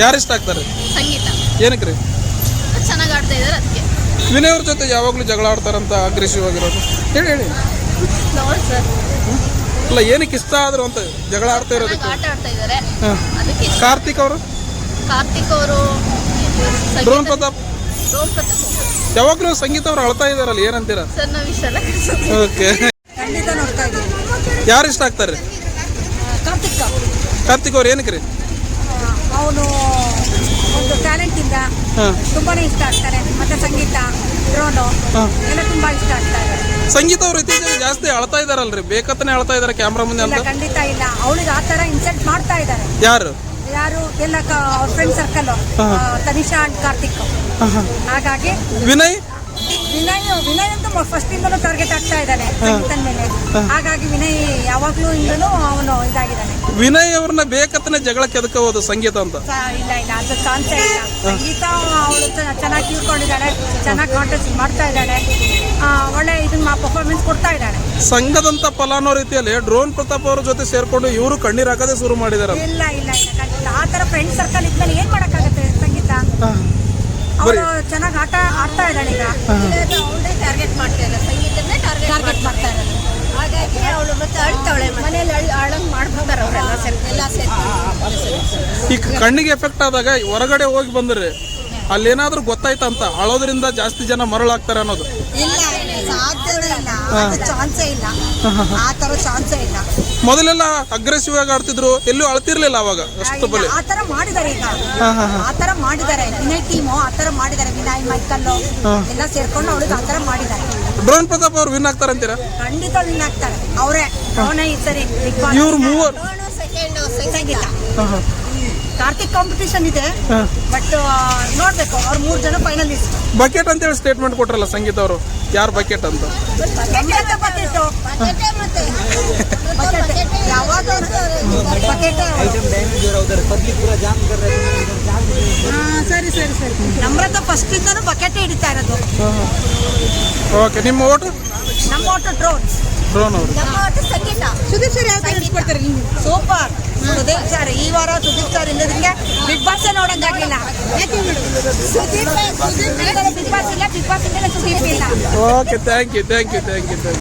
ಯಾರು ಇಷ್ಟ ಆಗ್ತಾರೆ? ಸಂಗೀತ ಏನಕ್ಕೆ ರೀ? ಚೆನ್ನಾಗಿ ಆಡ್ತಾ ಇದ್ದಾರೆ ಅದಕ್ಕೆ. ವಿನಯ್ ಅವ್ರ ಜೊತೆ ಯಾವಾಗಲೂ ಜಗಳ ಆಡ್ತಾರಂತ ಅಗ್ರೆಸಿವ್ ಆಗಿರೋದು ಹೇಳಿ. ನೋಡಿ ಸರ್, ಅಲ್ಲ ಏನಕ್ಕೆ ಇಷ್ಟ ಆದ್ರು ಅಂತ ಜಗಳ ಆಡ್ತಾ ಇರೋದಕ್ಕೆ? ಆಟ ಆಡ್ತಾ ಇದ್ದಾರೆ ಹಾಂ. ಅದಕ್ಕೆ. ಕಾರ್ತಿಕ್ ಅವರು ಡ್ರೋನ್ ಪ್ರತಾಪ್ ಯಾವಾಗಲೂ ಸಂಗೀತ ಅವ್ರು ಅಳ್ತಾ ಇದಾರಲ್ಲ, ಏನಂತೀರಾ ಸರ್? ನಾವು ಇಷ್ಟೆಲ್ಲ ಓಕೆ. ಖಂಡಿತ ನೋಡ್ತಾ ಇದ್ದೀವಿ. ಯಾರು ಇಷ್ಟ ಆಗ್ತಾರೆ? ಕಾರ್ತಿಕ್ ಅವ್ರು ಏನಕ್ಕೆ ರೀ? ಅವನು ಒಂದು ಟ್ಯಾಲೆಂಟಿಂದ ತುಂಬಾನೇ ಇಷ್ಟ ಆಗ್ತಾರೆ. ಮತ್ತೆ ಸಂಗೀತ, ಡ್ರೋನು ಎಲ್ಲ ತುಂಬಾ ಇಷ್ಟ ಆಗ್ತಾ ಇದೆ. ಸಂಗೀತ ಅವ್ರು ಇತ್ತೀಚೆಗೆ ಜಾಸ್ತಿ ಅಳ್ತಾ ಇದಾರಲ್ರಿ, ಬೇಕತ್ತನೇ ಅಳ್ತಾ ಇದಾರೆ ಕ್ಯಾಮ್ರಾ ಮುಂದೆ ಇಲ್ಲ, ಅಂತ? ಖಂಡಿತ ಇಲ್ಲ. ಅವಳಿಗೆ ಆ ತರ ಇನ್ಸಲ್ಟ್ ಮಾಡ್ತಾ ಇದ್ದಾರೆ. ಯಾರು ಎಲ್ಲ ಅವ್ರ friend circle, Tanisha and Karthik. ಹಾಗಾಗಿ ವಿನಯ್ ವಿನಯ್ ಅಂತೂ ಫಸ್ಟ್ ಇಂದಲೂ ಟಾರ್ಗೆಟ್ ಆಗ್ತಾ ಇದ್ದಾನೆ ಸಂಗೀತನ ಮೇಲೆ. ಹಾಗಾಗಿ ವಿನಯ್ ಯಾವಾಗ್ಲೂ ಇಂದಲೂ ಅವನು ಇದಾಗಿದ್ದಾನೆ. ವಿನಯ್ ಅವ್ರನ್ನ ಬೇಕತ್ತನೇ ಜಗಳಕ್ಕೆ ಎದಕೋದು ಸಂಗೀತ ಅಂತ? ಇಲ್ಲ ಅದು ಚಾನ್ಸೇ ಇಲ್ಲ. ಸಂಗೀತ ಅವಳು ಚೆನ್ನಾಗಿ ತಿಳ್ಕೊಂಡಿದ್ದಾಳೆ, ಚೆನ್ನಾಗಿ ಕಾಂಟೆಸ್ಟ್ ಮಾಡ್ತಾ ಇದ್ದಾಳೆ, ಒಳ್ಳೆ ಇದನ್ನ ಪರ್ಫಾರ್ಮೆನ್ಸ್ ಕೊಡ್ತಾ ಇದ್ದಾಳೆ. ಸಂಘದಂತ ಫಲ ಅನ್ನೋ ರೀತಿಯಲ್ಲಿ ಡ್ರೋನ್ ಪ್ರತಾಪ್ ಅವ್ರ ಜೊತೆ ಸೇರ್ಕೊಂಡು ಇವರು ಕಣ್ಣೀರ್ ಹಾಕೋದೇ ಶುರು ಮಾಡಿದಾರೆ. ಇಲ್ಲ ಆ ತರ ಫ್ರೆಂಡ್ ಸರ್ಕಲ್ ಇದ್ಮೇಲೆ ಏನ್ ಮಾಡಕ್ಕಾಗತ್ತೆ? ಸಂಗೀತ ಅವಳು ಚೆನ್ನಾಗಿ ಆಡ್ತಾ ಇದ್ದಾಳೆ. ಈಗ ಅವಳೇ ಟಾರ್ಗೆಟ್ ಮಾಡ್ತಾ ಇಲ್ಲ, ಸಂಗೀತನೇ ಟಾರ್ಗೆಟ್ ಮಾಡ್ತಾ ಇರೋದು. ಹಾಗಾಗಿ ಅವಳು ಮತ್ತೆ ಅಳ್ತಾವಳೆ, ಮನೇಲಿ ಆಳಂಗ್ ಮಾಡ್ಬಿಡ್ತಾರೆ ಅವರೆಲ್ಲ ಸೇರಿ. ಈಗ ಕಣ್ಣಿಗೆ ಎಫೆಕ್ಟ್ ಆದಾಗ ಹೊರಗಡೆ ಹೋಗಿ ಬಂದ್ರೆ ಅಲ್ಲೇನಾದ್ರೂ ಗೊತ್ತಾಯ್ತಂತ ಅಳೋದ್ರಿಂದ ಜಾಸ್ತಿ ಜನ ಮರಳಾಗ್ತಾರೆ ಅನ್ನೋದು? ಇಲ್ಲ, ಸಾಧ್ಯನೇ ಇಲ್ಲ, ಚಾನ್ಸೇ ಇಲ್ಲ. ಆ ತರ ಚಾನ್ಸೇ ಇಲ್ಲ. ಮೊದಲೆಲ್ಲ ಅಗ್ರೆಸಿವ್ ಆಗಿ ಆಡ್ತಿದ್ರು, ಎಲ್ಲೂ ಅಳ್ತಿರ್ಲಿಲ್ಲ ಅವಾಗ ಅಷ್ಟು ಬಲೆ. ಆ ತರ ಮಾಡಿದ್ದಾರೆ ಈಗ, ಆ ತರ ಮಾಡಿದ್ದಾರೆ. ವಿನಯ್ ಟೀಮು ಆ ತರ ಮಾಡಿದ್ದಾರೆ. ವಿನಯ್, ಮೈಕಲ್ ಎಲ್ಲ ಸೇರ್ಕೊಂಡು ಅವಳಿಗೆ ಆ ತರ ಮಾಡಿದ್ದಾರೆ. ಡ್ರೋನ್ ಪ್ರತಾಪ್ ಅವ್ರು ವಿನ್ ಆಗ್ತಾರಂತೀರಾ? ಖಂಡಿತ ವಿನ್ ಆಗ್ತಾರೆ ಅವರೇ. ಅವನೇ ಈ ಸರಿ ಇವ್ರು ಮೂವರು ಸಂಗೀತ. ಕಾರ್ತಿಕ್ ಕಾಂಪಿಟೇಷನ್ ಇದೆ, ಬಟ್ ನೋಡ್ಬೇಕು. ಅವ್ರು 3 ಜನ ಫೈನಲಿಸ್ಟ್. ಬಕೆಟ್ ಅಂತ ಹೇಳಿ ಸ್ಟೇಟ್ಮೆಂಟ್ ಕೊಟ್ರಲ್ಲ ಸಂಗೀತ ಅವರು, ಯಾರು ಬಕೆಟ್ ಅಂತ? ಯಾವಾಗ ಸರಿ ನಮ್ರತ ಫಸ್ಟ್ ಇಂದನೂ ಬಕೆಟ್ ಹಿಡಿತಾ ಇರೋದು. ಓಕೆ, ನಿಮ್ಮ ಓಟು? ನಮ್ಮ ಓಟು ಡ್ರೋನ್ ಅವರು. ಸಂಗೀತ. ಸುದೀಪ್ ಸರ್ ಯಾವ ತಿಳಿಸ್ಕೊಡ್ತಾರೆ? ಸೂಪರ್. ಸುದೀಪ್ ಸರ್ ಈ ವಾರ ಸುದೀಪ್ ಸರ್ ಇಲ್ಲದ್ರಿಗೆ ಬಿಗ್ ಬಾಸ್ ನೋಡಂಗಾಗಿಲ್ಲ. ಬಿಗ್ ಬಾಸ್ ಇಲ್ಲ, ಬಿಗ್ ಬಾಸ್ ಇಂದ ಸುದೀಪ್ ಇಲ್ಲ. Okay, thank you.